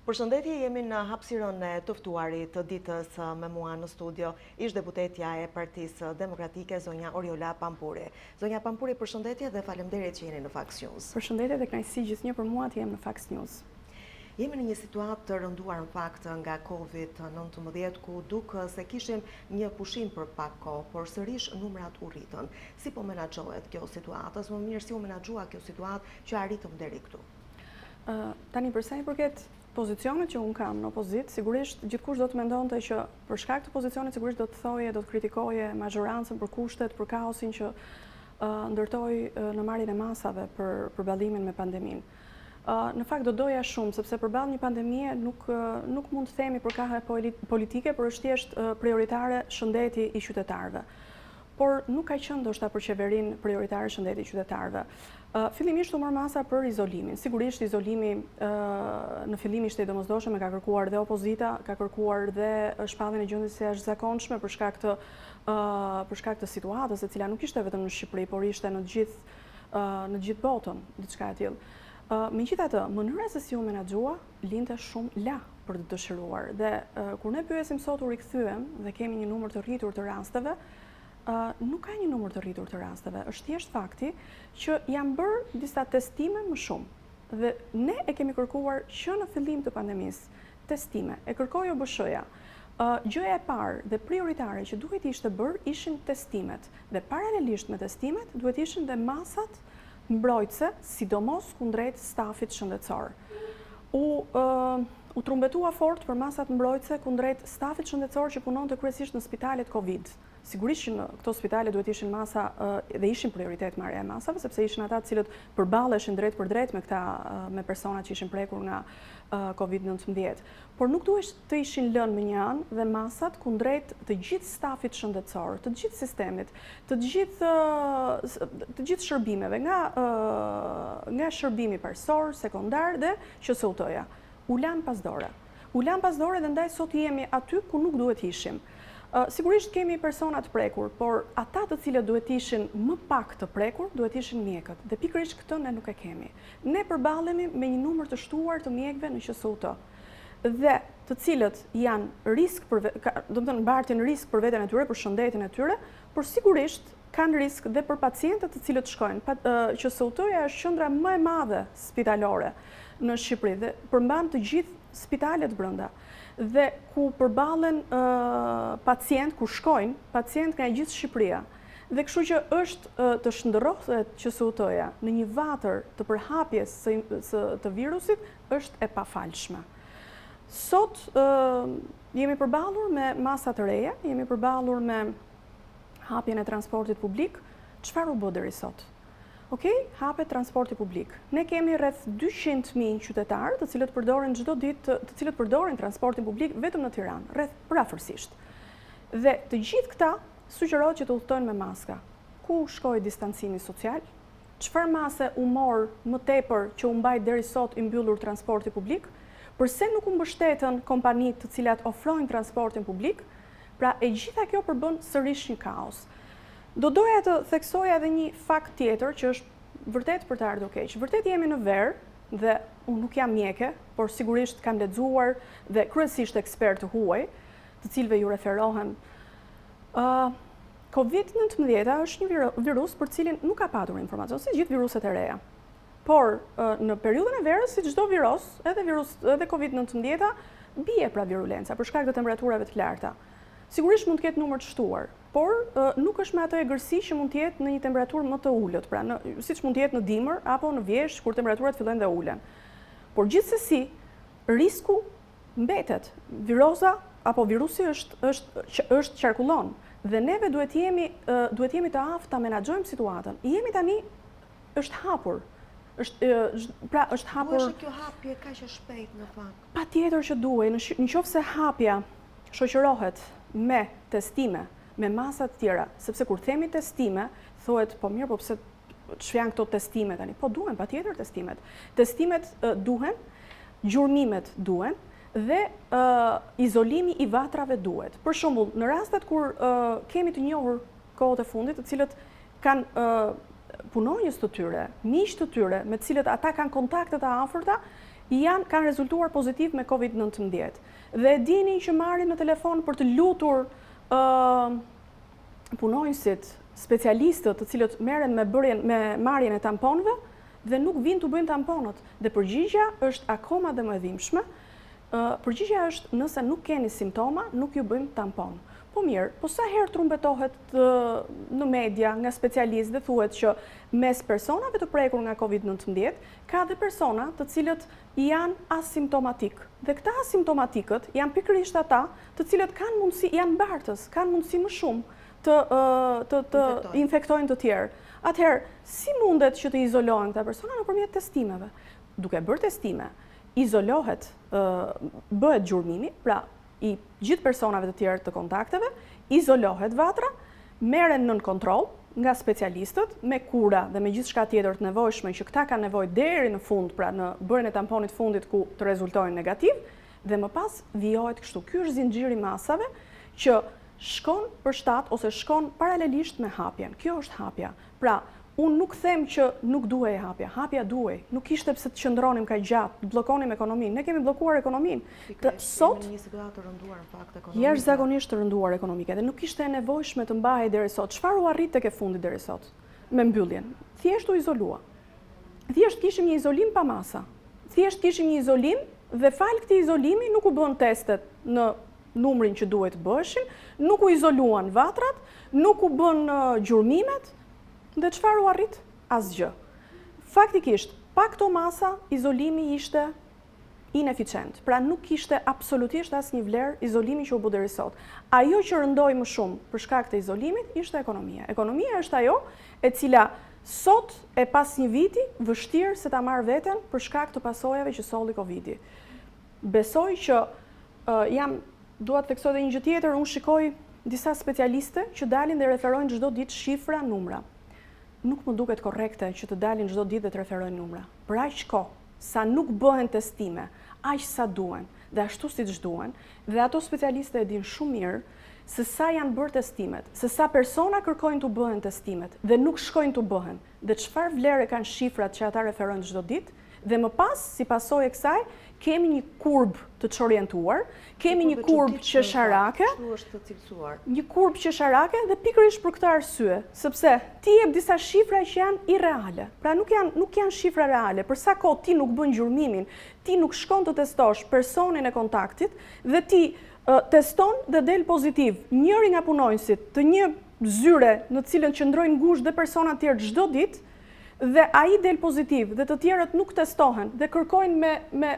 Përshëndetje, jemi në hapësirën e të ftuarit të ditës me mua në studio, ish deputetja e Partisë Demokratike, zonja Oriola Pampuri. Zonja Pampuri, përshëndetje dhe faleminderit që jeni në Fax News. Përshëndetje dhe kënaqësi gjithnjë për mua të jem në Fax News. Jemi në një situatë të rënduar në fakt nga COVID-19, ku dukë se kishim një pushim për pak kohë, por sërish numrat u rritën. Si po menaxhohet kjo situatë, më mirë si u menaxhua kjo situatë që arritëm deri këtu? Tani për sa i përket pozicionet që unë kam në opozitë, sigurisht gjithkush do të mendonte që për shkak të pozicionit sigurisht do të thoje, do të kritikoje majorancën për kushtet, për kaosin që ndërtoi në marrjen e masave për përballimin me pandeminë. Në fakt do doja shumë, sepse përballë një pandemie nuk mund të themi për kahe politike, por është thjesht prioritare shëndeti i qytetarëve. Por nuk ka qenë ndoshta për qeverinë prioritare shëndeti i qytetarëve. Fillimisht u marr masa për izolimin. Sigurisht izolimi në fillim ishte i domosdoshëm, e ka kërkuar dhe opozita, ka kërkuar dhe shpalljen e gjendjes së jashtëzakonshme për shkak të situatës, e cila nuk ishte vetëm në Shqipëri, por ishte në të gjithë botën, diçka e tillë. Megjithatë, mënyra se si u menaxhua linte shumë la për të dëshiruar. Dhe kur ne pyesim sot u rikthyem dhe kemi një numër të rritur të rasteve, nuk ka një numër të rritur të rasteve. Është thjesht fakti që janë bërë disa testime më shumë. Dhe ne e kemi kërkuar që në fillim të pandemisë testime. E kërkoi OBSH-ja. Gjëja e parë dhe prioritare që duhet ishte bërë ishin testimet. Dhe paralelisht me testimet duhet ishin dhe masat mbrojtëse, sidomos kundrejt stafit shëndetësor. U trumbetua fort për masat mbrojtëse kundrejt stafit shëndetësor që punonte kryesisht në spitalet Covid. Sigurisht që në këto spitale duhet ishin masa dhe ishin prioritet marrja e masave, sepse ishin ata të cilët përballeshin drejt për drejt me personat që ishin prekur nga COVID-19. Por nuk duhet të ishin lënë më një anë dhe masat kundrejt të gjithë stafit shëndetësor, të gjithë sistemit, të gjithë shërbimeve, nga shërbimi parsor, sekondar dhe QSUT-ja. U lan pas dore. U lan pas dore dhe ndaj sot jemi aty ku nuk duhet ishim. Sigurisht kemi persona të prekur, por ata të cilët duhet ishin më pak të prekur, duhet ishin mjekët. Dhe pikërisht këtë ne nuk e kemi. Ne përballemi me një numër të shtuar të mjekëve në QSUT. Dhe të cilët janë risk mbartin risk për veten e tyre, për shëndetin e tyre, por sigurisht kanë risk dhe për pacientët të cilët shkojnë. QSUT-ja është qendra më e madhe spitalore në Shqipëri dhe përmban të gjithë spitalet brenda. Dhe ku përballen pacient, ku shkojnë pacient nga gjithë Shqipëria. Dhe kështu që është të shndërrohet QSUT-ja në një vatër të përhapjes të virusit është e pafalshme. Sot jemi përballur me masa të reja, jemi përballur me hapjen e transportit publik. Çfarë u bë deri sot? Hapet transporti publik. Ne kemi rreth 200.000 qytetarë të cilët përdorin çdo ditë, të cilët përdorin transportin publik vetëm në Tiranë, rreth përafërsisht. Dhe të gjithë këta sugjerohet që të udhtojnë me maska. Ku shkoi distancimi social? Çfarë mase u mor më tepër që u mbajt deri sot i mbyllur transporti publik? Përse nuk u mbështetën kompanitë të cilat ofrojnë transportin publik? Pra e gjitha kjo përbën sërish një kaos. Do doja të theksoja edhe një fakt tjetër që është vërtet për të ardhur keq. Vërtet jemi në verë dhe unë nuk jam mjeke, por sigurisht kam lexuar dhe kryesisht ekspertë huaj, të cilëve ju referohen. COVID-19 është një virus për cilin nuk ka patur informacion, si gjithë viruset e reja. Por në periudhën e verës, si çdo virus, edhe COVID-19 bie pra virulenca për shkak të temperaturave të larta. Sigurisht mund të ketë numër të shtuar, por nuk është me ato egërsi që mund të jetë në një temperaturë më të ulët, pra siç mund të jetë në dimër apo në vjeshtë kur temperaturat fillojnë dhe ulen. Por gjithsesi, risku mbetet. Viroza apo virusi është qarkullon dhe neve duhet jemi të aftë ta menaxhojmë situatën. Jemi tani është hapur. Është hapur. Duhet kjo hapje kaq e shpejt në fakt. Patjetër që duhet, nëse hapja shoqërohet me testime, me masa të tjera, sepse kur themi testime, thuhet po mirë, po pse ç'janë këto testime tani? Po duhen patjetër testimet. Testimet duhen, gjurmimet duhen dhe izolimi i vatrave duhet. Për shembull, në rastet kur kemi të njohur kohët e fundit, të cilët kanë punonjës të tyre, miq të tyre, me të cilët ata kanë kontakte të afërta, kanë rezultuar pozitiv me COVID-19. Dhe dini që marrin në telefon për të lutur punonjësit, specialistët të cilët merren me marrjen e tamponëve dhe nuk vinë të bëjnë tamponët. Dhe përgjigja është akoma dhe më e dhimbshme. Përgjigja është nëse nuk keni simptoma, nuk ju bëjmë tampon. Po mirë, po sa herë trumbetohet në media nga specialistë dhe thuhet që mes personave të prekur nga COVID-19 ka dhe persona të cilët janë asimptomatik. Dhe këta asimptomatikët janë pikërisht ata të cilët kanë mundësi, janë bartës, kanë mundësi më shumë të infektojnë të tjerë. Atëherë, si mundet që të izolohen këta persona nëpërmjet testimeve? Duke bërë testime, izolohet, bëhet gjurmimi, pra i gjithë personave të tjerë të kontakteve, izolohet vatra, merren nën kontroll nga specialistët me kura dhe me gjithë shka tjetër të nevojshme që këta kanë nevojë deri në fund, pra në bërjen e tamponit fundit ku të rezultojnë negativ, dhe më pas vijohet kështu. Ky është zinxhiri masave që shkon për shtat ose shkon paralelisht me hapjen. Kjo është hapja. Pra, unë nuk them që nuk duhej hapja. Hapja duhej. Nuk ishte pse të qëndronim kaq gjatë, të bllokonim ekonominë. Ne kemi bllokuar ekonominë. Sot një situatë të rënduar në fakt ekonomike. Jashtëzakonisht të rënduar ekonomike dhe nuk ishte e nevojshme të mbahej deri sot. Çfarë u arrit tek e fundit deri sot me mbylljen? Thjesht u izolua. Thjesht kishim një izolim pa masa. Thjesht kishim një izolim dhe fal këtij izolimi nuk u bën testet në numrin që duhet të bëheshin, nuk u izoluan vatrat, nuk u bën gjurmimet, dhe çfarë u arrit? Asgjë. Faktikisht, pa këto masa, izolimi ishte ineficient. Pra nuk kishte absolutisht asnjë vlerë izolimi që u bë deri sot. Ajo që rëndoi më shumë për shkak të izolimit ishte ekonomia. Ekonomia është ajo e cila sot e pas një viti vështirë se ta marr veten për shkak të pasojave që solli Covidi. Besoj që dua të theksoj edhe një gjë tjetër, unë shikoj disa specialiste që dalin dhe referojnë çdo ditë shifra, numra. Nuk më duket korrekte që të dalin çdo ditë dhe të referojnë numra. Për aq kohë sa nuk bëhen testime, aq sa duhen dhe ashtu siç duhen, dhe ato specialiste e dinë shumë mirë se sa janë bërë testimet, se sa persona kërkojnë të bëhen testimet dhe nuk shkojnë të bëhen, dhe çfarë vlerë kanë shifrat që ata referojnë çdo ditë, dhe më pas, si pasojë e kësaj, kemi një kurb të çorientuar, kemi një kurb qesharake, një kurb qesharake dhe pikërisht për këtë arsye, sepse ti jep disa shifra që janë irreale. Pra nuk janë shifra reale. Për sa kohë ti nuk bën gjurmimin, ti nuk shkon të testosh personin e kontaktit dhe ti teston dhe del pozitiv njëri nga punonjësit të një zyre në cilën qëndrojnë ngushtë dhe persona të tjerë çdo ditë, dhe ai del pozitiv dhe të tjerët nuk testohen dhe kërkojnë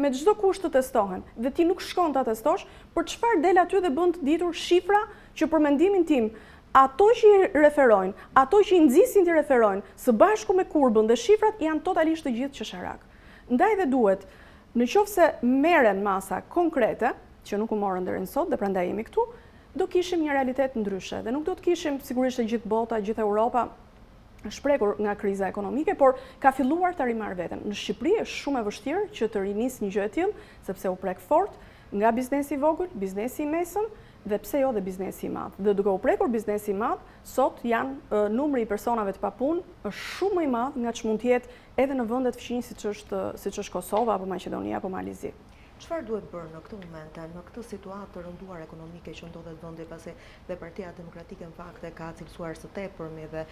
me çdo kusht të testohen dhe ti nuk shkon ta testosh, për çfarë del aty dhe bën të ditur shifra që për mendimin tim ato që i referojnë, ato që i nxisin të referojnë së bashku me kurbën dhe shifrat janë totalisht të gjithë qesharak. Ndaj dhe duhet, nëse merren masa konkrete, që nuk u morën deri sot dhe prandaj jemi këtu, do kishim një realitet ndryshe dhe nuk do të kishim sigurisht e gjithë bota, gjithë Europa shprekur nga kriza ekonomike, por ka filluar të rimarrë veten. Në Shqipëri është shumë e vështirë që të rinis një gjë e tillë, sepse u prek fort nga biznesi i vogël, biznesi i mesëm dhe pse jo dhe biznesi i madh. Dhe duke u prekur biznesi i madh, sot numri i personave të papunë është shumë më i madh nga ç'mund të jetë edhe në vende të fqinj siç është Kosova apo Maqedonia apo Malizi. Çfarë duhet bërë në këtë moment, në këtë situatë të rënduar ekonomike që ndodhet vendi, pasi dhe Partia Demokratike në fakt e ka cilësuar së tepërmi dhe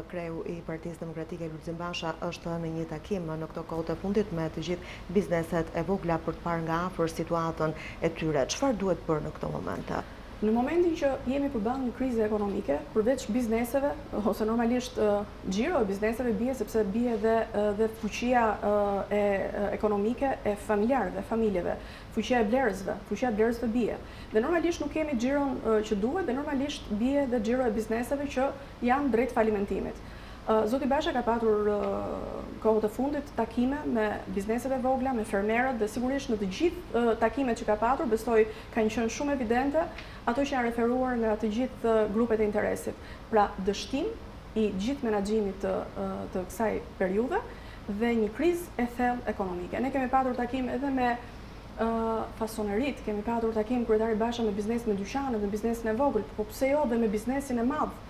kreu i Partisë Demokratike Lulzim Basha është në një takim në këto kohë të fundit me të gjithë bizneset e vogla për të parë nga afër situatën e tyre. Çfarë duhet bërë në këtë moment? Në momentin që jemi përballë një krize ekonomike, përveç bizneseve, ose normalisht xhiro e bizneseve bie sepse bie dhe fuqia ekonomike e familjarëve, familjeve, fuqia e blerësve bie. Dhe normalisht nuk kemi xhiron që duhet dhe normalisht bie dhe xhiro e bizneseve që janë drejt falimentimit. Zoti Basha ka patur kohët e fundit takime me bizneset e vogla, me fermerët dhe sigurisht në të gjithë takimet që ka patur, besoj kanë qenë shumë evidente ato që janë referuar nga të gjithë grupet e interesit. Pra dështim i gjithë menaxhimit të kësaj periudhe dhe një krizë e thellë ekonomike. Ne kemi patur takim edhe me fasonerit, kemi patur takim kryetari Basha me biznesin e dyqaneve, me biznesin e vogël, po pse jo dhe me biznesin e madh.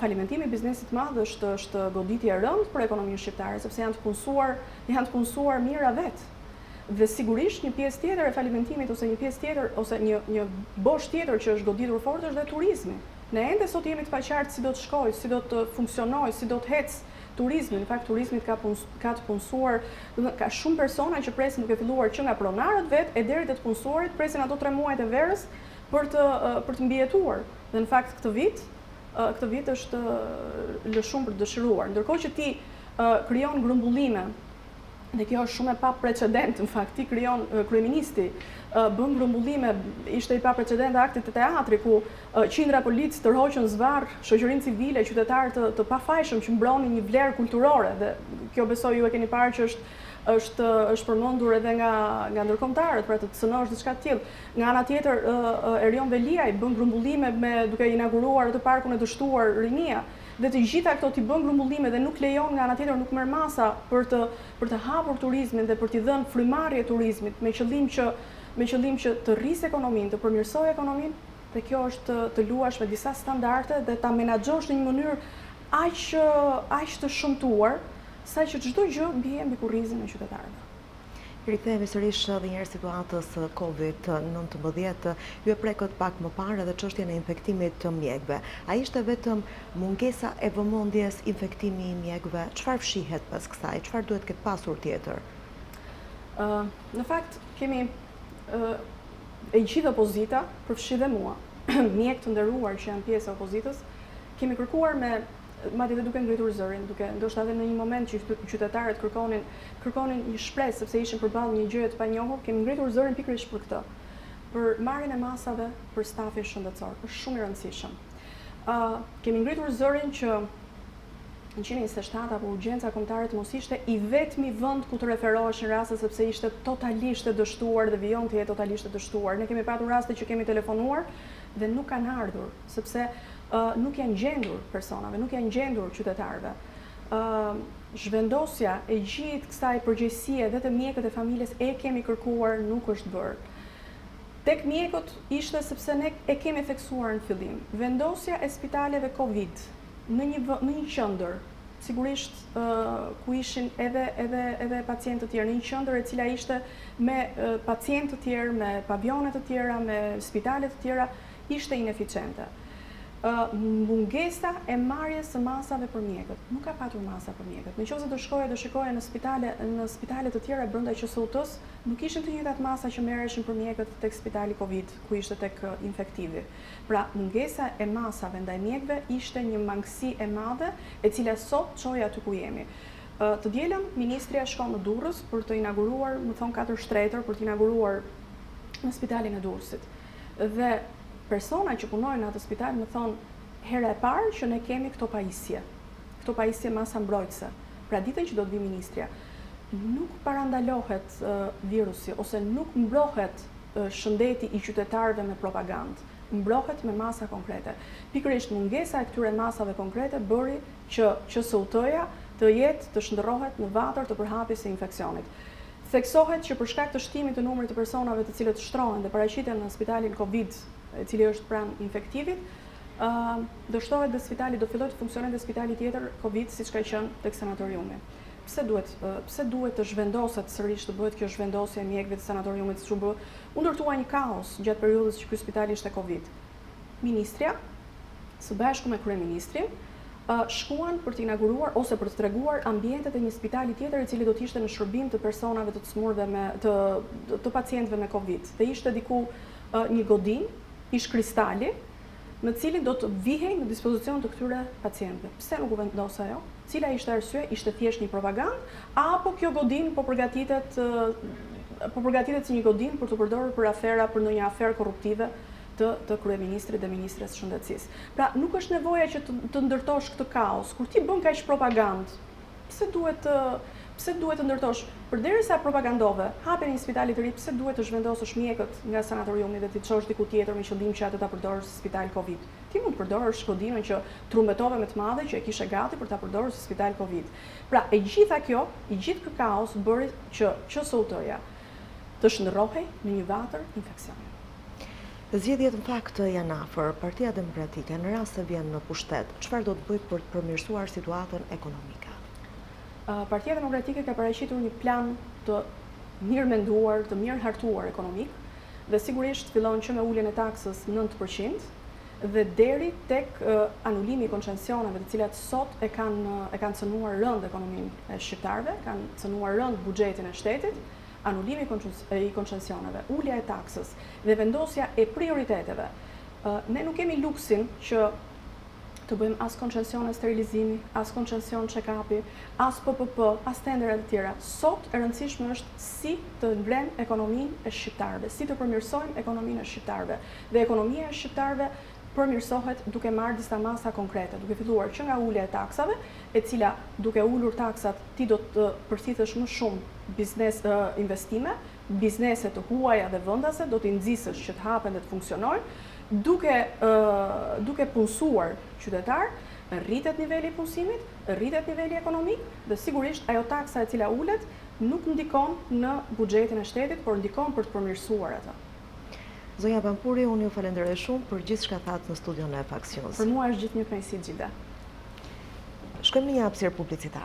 Falimentimi i biznesit madh është goditje e rëndë për ekonominë shqiptare, sepse janë të punësuar mira vetë. Dhe sigurisht një pjesë tjetër e falimentimit ose një pjesë tjetër ose një bosh tjetër që është goditur fort është dhe turizmi. Ne ende sot jemi të paqartë si do të shkojë, si do të funksionojë, si do të ecë turizmi. Në fakt turizmi ka të punësuar, ka shumë persona që presin duke filluar që nga pronarët vetë e deri te të punësuarit presin ato 3 muajt e verës për të mbijetuar. Dhe në fakt këtë vit është lëshuar për të dëshiruar. Ndërkohë që ti krijon grumbullime. Dhe kjo është shumë e pa precedent, në fakt, ti krijon kryeministi, bën grumbullime, ishte i pa precedent akti të teatri, ku qindra polic tërhoqën zvarr shoqërinë civile, qytetarë të pafajshëm që mbronin një vlerë kulturore, dhe kjo besoj ju e keni parë që është përmendur edhe nga ndërkombëtarët, pra të cënosh diçka të tillë. Nga ana tjetër, Erion Veliaj bën grumbullime duke inauguruar atë parkun e dështuar Rinia. Dhe të gjitha këto t'i bën grumbullime dhe nuk lejon nga ana tjetër, nuk merr masa për të hapur turizmin dhe për t'i dhënë frymarrje turizmit me qëllim që të rrisë ekonominë, të përmirësojë ekonominë, dhe kjo është të luash me disa standarde dhe ta menaxhosh në një mënyrë aq të shëmtuar, saqë çdo gjë bie mbi kurrizin e qytetarëve. Rikthehemi sërish edhe një herë situatës COVID-19, ju e prekët pak më parë edhe çështjen e infektimit të mjekëve. A ishte vetëm mungesa e vëmendjes infektimi i mjekëve? Çfarë fshihet pas kësaj? Çfarë duhet këtë pasur tjetër? Në fakt kemi e gjithë opozita, përfshi dhe mua, mjek të nderuar që janë pjesë e opozitës, kemi kërkuar madje edhe duke ngritur zërin, duke ndoshta edhe në një moment që qytetarët kërkonin një shpresë sepse ishin përballë një gjëje të panjohur, kemi ngritur zërin pikërisht për këtë, për marrjen e masave për stafin shëndetësor. Është shumë i rëndësishëm. Kemi ngritur zërin që në 127 apo urgjenca kombëtare të mos ishte i vetmi vend ku të referohesh në raste sepse ishte totalisht e dështuar dhe vijon të jetë totalisht e dështuar. Ne kemi patur raste që kemi telefonuar dhe nuk kanë ardhur sepse nuk janë gjendur personave, nuk janë gjendur qytetarëve. Zhvendosja e gjithë kësaj përgjegjësie dhe të mjekët e familjes e kemi kërkuar, nuk është bërë. Tek mjekët ishte sepse ne e kemi theksuar në fillim. Vendosja e spitaleve Covid në një qendër, sigurisht ku ishin edhe pacientë të tjerë, në një qendër e cila ishte me pacientë të tjerë, me pavione të tjera, me spitale të tjera, ishte ineficiente. Mungesa e marrjes së masave për mjekët. Nuk ka patur masa për mjekët. Nëse do shikoje në spitale të tjera brenda QSUT-s, nuk ishin të njëjtat masa që merreshin për mjekët tek spitali Covid, ku ishte tek infektivi. Pra, mungesa e masave ndaj mjekëve ishte një mangësi e madhe, e cila sot çoi aty ku jemi. Të dielën ministria shkon në Durrës për të inauguruar, më thon 4 shtretër për të inauguruar në spitalin e Durrësit. Dhe persona që punojnë në atë spital më thonë herë e parë që ne kemi këto pajisje masa mbrojtëse. Pra ditën që do të vi ministria, nuk parandalohet virusi ose nuk mbrohet shëndeti i qytetarëve me propagandë, mbrohet me masa konkrete. Pikërisht mungesa e këtyre masave konkrete bëri që QSUT-ja të jetë të shndërrohet në vatër të përhapjes së infeksionit. Theksohet që për shkak të shtimit të numrit të personave të cilët shtrohen dhe paraqiten në spitalin Covid, i cili është pranë infektivit, dështohet dhe spitali do fillojë të funksionojë dhe spitali tjetër Covid siç ka qenë tek sanatoriumi. Pse duhet të zhvendoset sërish, të bëhet kjo zhvendosje e mjekëve të sanatoriumit siç u bë? U ndërtua një kaos gjatë periudhës që ky spitali ishte Covid. Ministria, së bashku me kryeministrin, shkuan për të inauguruar ose për të treguar ambientet e një spitali tjetër i cili do të ishte në shërbim të personave të smurve të pacientëve me Covid. Dhe ishte diku një godin, ish kristali, në cilin do të vihej në dispozicion të këtyre pacientëve. Pse nuk u vendos ajo? Cila ishte arsye? Ishte thjesht një propagandë, apo kjo godin po përgatitet si një godin për të përdorur për ndonjë aferë korruptive të kryeministrit dhe ministres së shëndetësisë. Pra, nuk është nevoja që të ndërtosh këtë kaos. Kur ti bën kaq propagandë, pse duhet të ndërtosh? Përderisa propagandove, hapjen një spitali të ri, pse duhet të zhvendosësh mjekët nga sanatoriumi dhe ti çosh diku tjetër me qëllim që atë ta përdorësh si spital Covid? Ti mund të përdorësh godinën që trumbetove me të madhe që e kishe gati për ta përdorur si spital Covid. Pra, e gjitha kjo, i gjithë ky kaos bëri që QSUT-ja të shndërrohej në një vatër infeksioni. Zgjedhjet në fakt janë afër. Partia Demokratike në rast se vjen në pushtet, çfarë do të bëjë për të përmirësuar situatën ekonomike? Partia Demokratike ka paraqitur një plan të mirë menduar, të mirë hartuar ekonomik, dhe sigurisht fillon që me uljen e taksës 9% dhe deri tek anulimi i koncesioneve, të cilat sot e kanë cënuar rënd ekonominë e shqiptarëve, kanë cënuar rënd buxhetin e shtetit, anulimi i koncesioneve, ulja e taksës dhe vendosja e prioriteteve. Ne nuk kemi luksin që të bëjmë as koncesione sterilizimi, as koncesion check-upi, as PPP, as tendera të tjera. Sot e rëndësishme është si të ngrem ekonominë e shqiptarëve, si të përmirësojmë ekonominë e shqiptarëve. Dhe ekonomia e shqiptarëve përmirësohet duke marrë disa masa konkrete, duke filluar që nga ulja e taksave, e cila duke ulur taksat ti do të përfitesh më shumë investime, biznese të huaja dhe vendase, do t'i nxisësh që të hapen dhe të funksionojnë, duke punësuar qytetar, rritet niveli i punësimit, rritet niveli ekonomik dhe sigurisht ajo taksa e cila ulet nuk ndikon në buxhetin e shtetit, por ndikon për të përmirësuar atë. Zonja Pampuri, unë ju falenderoj shumë për gjithë shka thatë në studion e Fax News. Për mua është gjithë një kënaqësi, Gjilda. Shkojmë në një hapësirë publicitare.